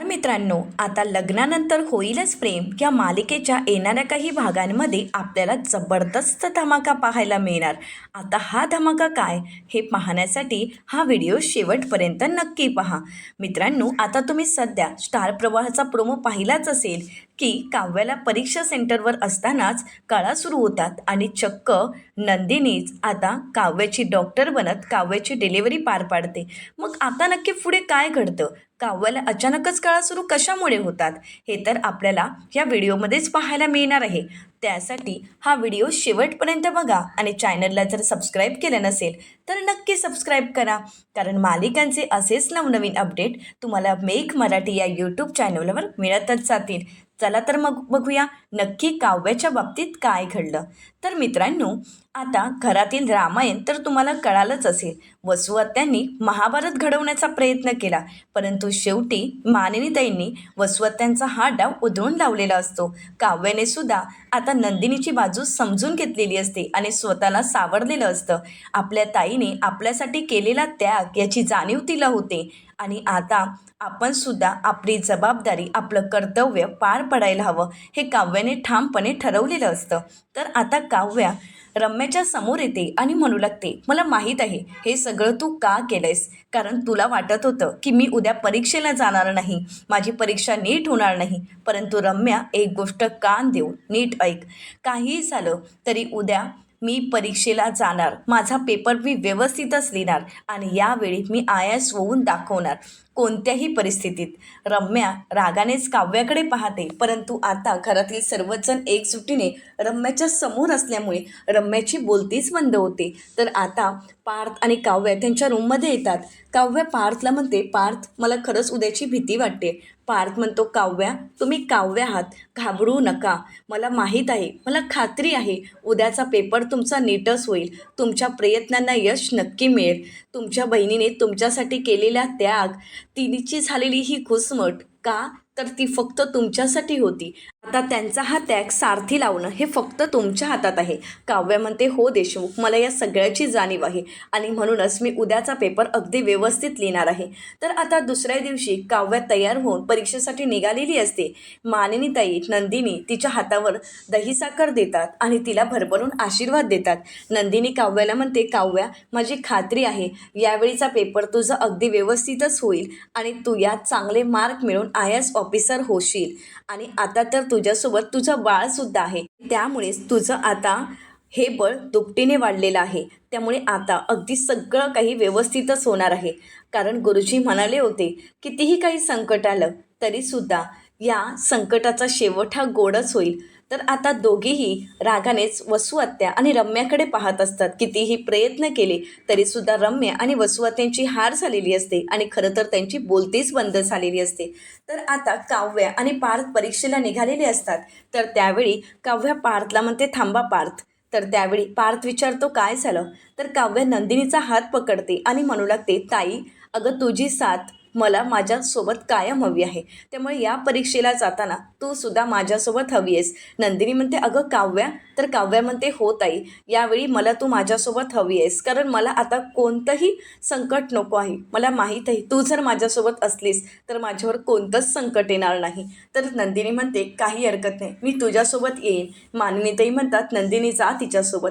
तर मित्रांनो, आता लग्नानंतर होईलच प्रेम या मालिकेच्या येणाऱ्या काही भागांमध्ये आपल्याला जबरदस्त धमाका पाहायला मिळणार. आता हा धमाका काय हे पाहण्यासाठी हा व्हिडिओ शेवटपर्यंत नक्की पहा. मित्रांनो, आता तुम्ही सध्या स्टार प्रवाहाचा प्रोमो पाहिलाच असेल की काव्याला परीक्षा सेंटरवर असतानाच कळा सुरू होतात आणि चक्क नंदिनीच आता काव्याची डॉक्टर बनत काव्याची डिलिव्हरी पार पाडते. मग आता नक्की पुढे काय घडतं, काव्याला अचानकच कळा सुरू कशामुळे होतात, हे तर आपल्याला या व्हिडिओमध्येच पाहायला मिळणार आहे. त्यासाठी हा व्हिडिओ शेवटपर्यंत बघा आणि चॅनलला जर सबस्क्राईब केलं नसेल तर नक्की सबस्क्राईब करा, कारण मालिकांचे असेच नवनवीन अपडेट तुम्हाला मेघ मराठी या यूट्यूब चॅनलवर मिळतच जातील. चला तर मग बघूया नक्की काव्याच्या बाबतीत काय घडलं. तर मित्रांनो, आता घरातील रामायण तर तुम्हाला कळालंच असेल. वसुहत्यांनी महाभारत घडवण्याचा प्रयत्न केला, परंतु शेवटी मानिनीताईंनी वसुहत्यांचा हा डाव उधळून लावलेला असतो. काव्याने सुद्धा आता नंदिनीची बाजू समजून घेतलेली असते आणि स्वतःला सावरलेलं असतं. आपल्या ताईने आपल्यासाठी केलेला त्याग याची जाणीव तिला होते आणि आता आपण सुद्धा आपली जबाबदारी, आपलं कर्तव्य पार पडायला हवं हे काव्याने ठामपणे ठरवलेलं असतं. तर आता काव्या रम्याच्या समोर येते आणि म्हणू लागते, मला माहीत आहे हे सगळं तू का केलंयस, कारण तुला वाटत होतं की मी उद्या परीक्षेला जाणार नाही, माझी परीक्षा नीट होणार नाही. परंतु रम्या, एक गोष्ट कान देऊन नीट ऐक, काहीही झालं तरी उद्या मी परीक्षेला जाणार, माझा पेपर मी व्यवस्थितच लिहिणार आणि यावेळी मी आयएस होऊन दाखवणार कोणत्याही परिस्थितीत. रम्या रागानेच काव्याकडे पाहते, परंतु आता घरातील सर्वजण एकजुटीने रम्याच्या समोर असल्यामुळे रम्याची बोलतीच बंद होते. तर आता पार्थ आणि काव्या त्यांच्या रूममध्ये येतात. काव्या पार्थला म्हणते, पार्थ, मला खरंच उद्याची भीती वाटते. पार्थ म्हणतो, काव्या, तुम्ही काव्या आहात, घाबरू नका, मला माहीत आहे, मला खात्री आहे उद्याचा पेपर तुमचा नीटच होईल, तुमच्या प्रयत्नांना यश नक्की मिळेल. तुमच्या बहिणीने तुमच्यासाठी केलेला त्याग, तिची झालेली ही घुसमट, का तर ती फक्त तुमच्यासाठी होती. आता त्यांचा हा त्याग सारथी लावणं हे फक्त तुमच्या हातात आहे. काव्या म्हणते, हो देशमुख, मला या सगळ्याची जाणीव आहे आणि म्हणूनच मी उद्याचा पेपर अगदी व्यवस्थित लिहिणार आहे. तर आता दुसऱ्या दिवशी काव्या तयार होऊन परीक्षेसाठी निघालेली असते. मानिनीताई नंदिनी तिच्या हातावर दही साखर देतात आणि तिला भरभरून आशीर्वाद देतात. नंदिनी काव्याला म्हणते, काव्या, माझी खात्री आहे यावेळीचा पेपर तुझा अगदी व्यवस्थितच होईल आणि तू यात चांगले मार्क मिळून IAS ऑफिसर होशील. आणि आता तर तुझ्यासोबत तुझं बाळसुद्धा आहे, त्यामुळेच तुझं आता हे बळ दुपटीने वाढलेलं आहे. त्यामुळे आता अगदी सगळं काही व्यवस्थितच होणार आहे, कारण गुरुजी म्हणाले होते, कितीही काही संकट आलं तरीसुद्धा या संकटाचा शेवट हा गोडच होईल. तर आता दोघेही रागानेच वसुहत्या आणि रम्याकडे पाहत असतात. कितीही प्रयत्न केले तरीसुद्धा रम्या आणि वसुहत्यांची हार झालेली असते आणि खरं तर त्यांची बोलतीच बंद झालेली असते. तर आता काव्या आणि पार्थ परीक्षेला निघालेले असतात. तर त्यावेळी काव्या पार्थला म्हणते, थांबा पार्थ. तर त्यावेळी पार्थ विचारतो, काय झालं. तर काव्या नंदिनीचा हात पकडते आणि म्हणू लागते, ताई, अगं तुझी साथ मला माझ्यासोबत कायम हवी आहे, त्यामुळे या परीक्षेला जाताना तू सुद्धा माझ्यासोबत हवी आहेस. नंदिनी म्हणते, अगं काव्या. तर काव्या म्हणते, हो ताई, यावेळी मला तू माझ्यासोबत हवी आहेस, कारण मला आता कोणतंही संकट नको आहे. मला माहीत आहे तू जर माझ्यासोबत असलीस तर माझ्यावर कोणतंच संकट येणार नाही. तर नंदिनी म्हणते, काही हरकत नाही, मी तुझ्यासोबत येईन. मानिनीताई म्हणतात, नंदिनी जा तिच्यासोबत,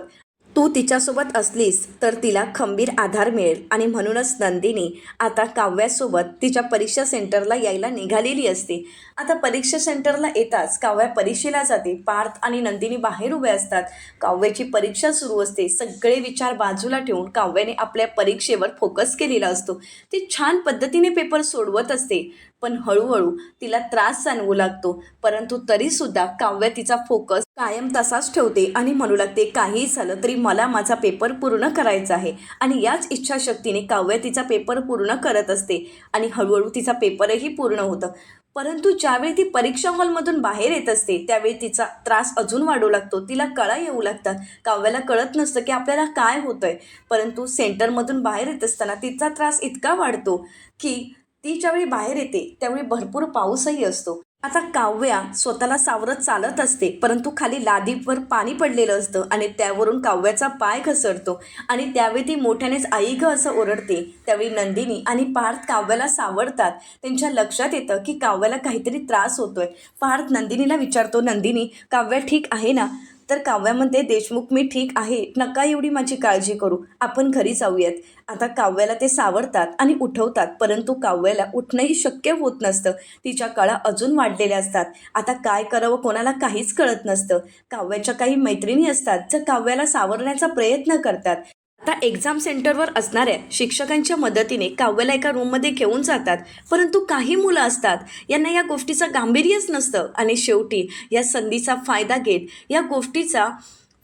तू तिच्यासोबत असलीस तर तिला खंबीर आधार मिळेल. आणि म्हणूनच नंदिनी आता काव्यासोबत तिच्या परीक्षा सेंटरला यायला निघालेली असते. आता परीक्षा सेंटरला येताच काव्या परीक्षेला जाते. पार्थ आणि नंदिनी बाहेर उभे असतात. काव्याची परीक्षा सुरू असते. सगळे विचार बाजूला ठेवून काव्याने आपल्या परीक्षेवर फोकस केलेला असतो. ती छान पद्धतीने पेपर सोडवत असते, पण हळूहळू तिला त्रास जाणवू लागतो. परंतु तरीसुद्धा काव्या तिचा फोकस कायम तसाच ठेवते आणि म्हणू लागते, काहीही झालं तरी मला माझा पेपर पूर्ण करायचा आहे. आणि याच इच्छाशक्तीने काव्या तिचा पेपर पूर्ण करत असते आणि हळूहळू तिचा पेपरही पूर्ण होतं. परंतु ज्यावेळी ती परीक्षा हॉलमधून बाहेर येत असते त्यावेळी तिचा त्रास अजून वाढू लागतो. तिला कळा येऊ लागतात. काव्याला कळत नसतं की आपल्याला काय होतंय, परंतु सेंटरमधून बाहेर येत असताना तिचा त्रास इतका वाढतो की ती ज्यावेळी बाहेर येते त्यावेळी भरपूर पाऊसही असतो. आता काव्या स्वतःला सावरत चालत असते, परंतु खाली लादीवर पाणी पडलेलं असतं आणि त्यावरून काव्याचा पाय घसरतो आणि त्यावेळी ती मोठ्यानेच आई ग असं ओरडते. त्यावेळी नंदिनी आणि पार्थ काव्याला सावरतात. त्यांच्या लक्षात येतं की काव्याला काहीतरी त्रास होतोय. पार्थ नंदिनीला विचारतो, नंदिनी काव्या ठीक आहे ना? तर काव्या म्हणते, देशमुख मी ठीक आहे, नका एवढी माझी काळजी करू, आपण घरी जाऊयात. आता काव्याला ते सावरतात आणि उठवतात, परंतु काव्याला उठणंही शक्य होत नसतं. तिच्या कळा अजून वाढलेल्या असतात. आता काय करावं कोणाला काहीच कळत नसतं. काव्याच्या काही मैत्रिणी असतात ज्या काव्याला सावरण्याचा प्रयत्न करतात. आता एक्झाम सेंटरवर असणाऱ्या शिक्षकांच्या मदतीने काव्याला एका रूममध्ये घेऊन जातात, परंतु काही मुलं असतात यांना या गोष्टीचं गांभीर्यच नसतं आणि शेवटी या संधीचा फायदा घेत या गोष्टीचा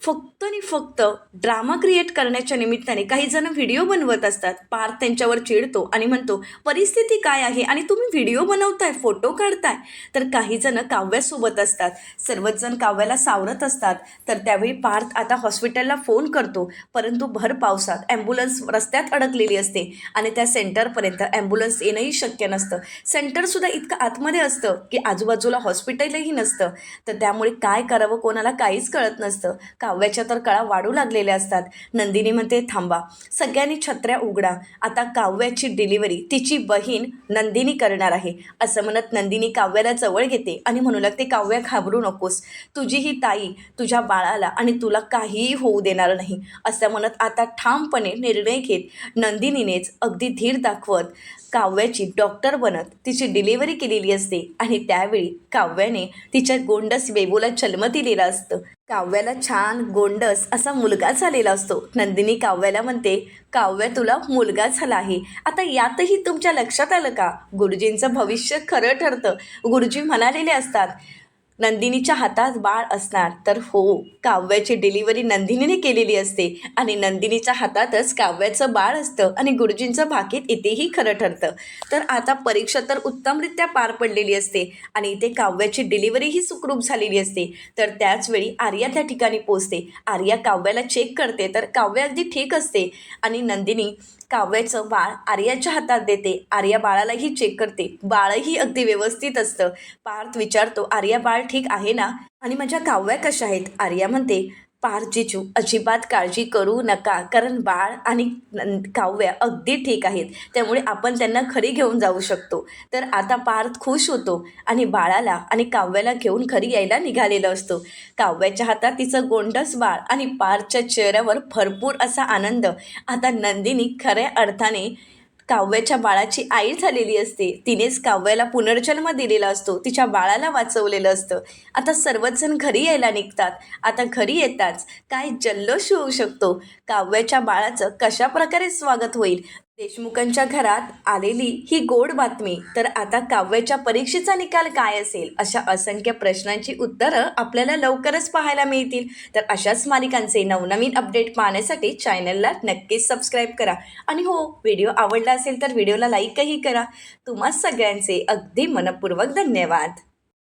फक्त आणि फक्त ड्रामा क्रिएट करण्याच्या निमित्ताने काही जण व्हिडिओ बनवत असतात. पार्थ त्यांच्यावर चिडतो आणि म्हणतो, परिस्थिती काय आहे आणि तुम्ही व्हिडिओ बनवताय, फोटो काढताय? तर काही जण काव्यासोबत असतात. सर्वच जण काव्याला सावरत असतात. तर त्यावेळी पार्थ आता हॉस्पिटलला फोन करतो, परंतु भर पावसात ॲम्ब्युलन्स रस्त्यात अडकलेली असते आणि त्या सेंटरपर्यंत ॲम्ब्युलन्स येणंही शक्य नसतं. सेंटरसुद्धा इतकं आतमध्ये असतं की आजूबाजूला हॉस्पिटलही नसतं. तर त्यामुळे काय करावं कोणाला काहीच कळत नसतं. काव्याच्या तर कळा वाढू लागलेल्या असतात. नंदिनी म्हणते, थांबा, सगळ्यांनी छत्र्या उघडा, आता काव्याची डिलिव्हरी तिची बहीण नंदिनी करणार आहे. असं म्हणत नंदिनी काव्याला जवळ घेते आणि म्हणू लागते, काव्या घाबरू नकोस, तुझी ही ताई तुझ्या बाळाला आणि तुला काहीही होऊ देणार नाही. असं म्हणत आता ठामपणे निर्णय घेत नंदिनीनेच अगदी धीर दाखवत काव्याची डॉक्टर बनत तिची डिलिव्हरी केलेली असते आणि त्यावेळी काव्याने तिच्या गोंडस बेबूला जन्म दिलेला असतं. काव्याला छान गोंडस असा मुलगा झालेला असतो. नंदिनी काव्याला म्हणते, काव्या तुला मुलगा झाला आहे. आता यातही तुमच्या लक्षात आलं का, गुरुजींचं भविष्य खरं ठरतं. गुरुजी म्हणालेले असतात नंदिनीच्या हातात बाळ असणार. तर हो, काव्याची डिलिव्हरी नंदिनीने केलेली असते आणि नंदिनीच्या हातातच काव्याचं बाळ असतं आणि गुरुजींचं भाकीत इथेही खरं ठरतं. तर आता परीक्षा तर उत्तमरित्या पार पडलेली असते आणि इथे काव्याची डिलिव्हरीही सुखरूप झालेली असते. तर त्याचवेळी आर्या त्या ठिकाणी पोचते. आर्या काव्याला चेक करते तर काव्य अगदी ठीक असते आणि नंदिनी काव्याचं बाळ आर्याच्या हातात देते. आर्या बाळालाही चेक करते, बाळही अगदी व्यवस्थित असतं. पार्थ विचारतो, आर्या बाळ ठीक आहे ना आणि माझ्या काव्या कशा आहेत? आर्या म्हणते, पार्थ जिजू अजिबात काळजी करू नका, कारण बाळ आणि काव्या अगदी ठीक आहेत, त्यामुळे आपण त्यांना घरी घेऊन जाऊ शकतो. तर आता पार्थ खुश होतो आणि बाळाला आणि काव्याला घेऊन घरी यायला निघालेला असतो. काव्याच्या हातात तिचं गोंडस बाळ आणि पार्थच्या चेहऱ्यावर भरपूर असा आनंद. आता नंदिनी खऱ्या अर्थाने काव्याच्या बाळाची आई झालेली असते. तिनेच काव्याला पुनर्जन्म दिलेला असतो, तिच्या बाळाला वाचवलेलं असतं. आता सर्वच जण घरी यायला निघतात. आता घरी येताच काय जल्लोष होऊ शकतो. काव्याच्या बाळाचं कशा प्रकारे स्वागत होईल, देशमुखांच्या घरात आलेली ही गोड बातमी. तर आता काव्याच्या परीक्षेचा निकाल काय असेल, अशा असंख्य प्रश्नांची उत्तरं आपल्याला लवकरच पाहायला मिळतील. तर अशाच मालिकांचे नवनवीन अपडेट पाहण्यासाठी चॅनलला नक्कीच सबस्क्राईब करा आणि हो, व्हिडिओ आवडला असेल तर व्हिडिओला लाईकही करा. तुम्हा सगळ्यांचे अगदी मनपूर्वक धन्यवाद.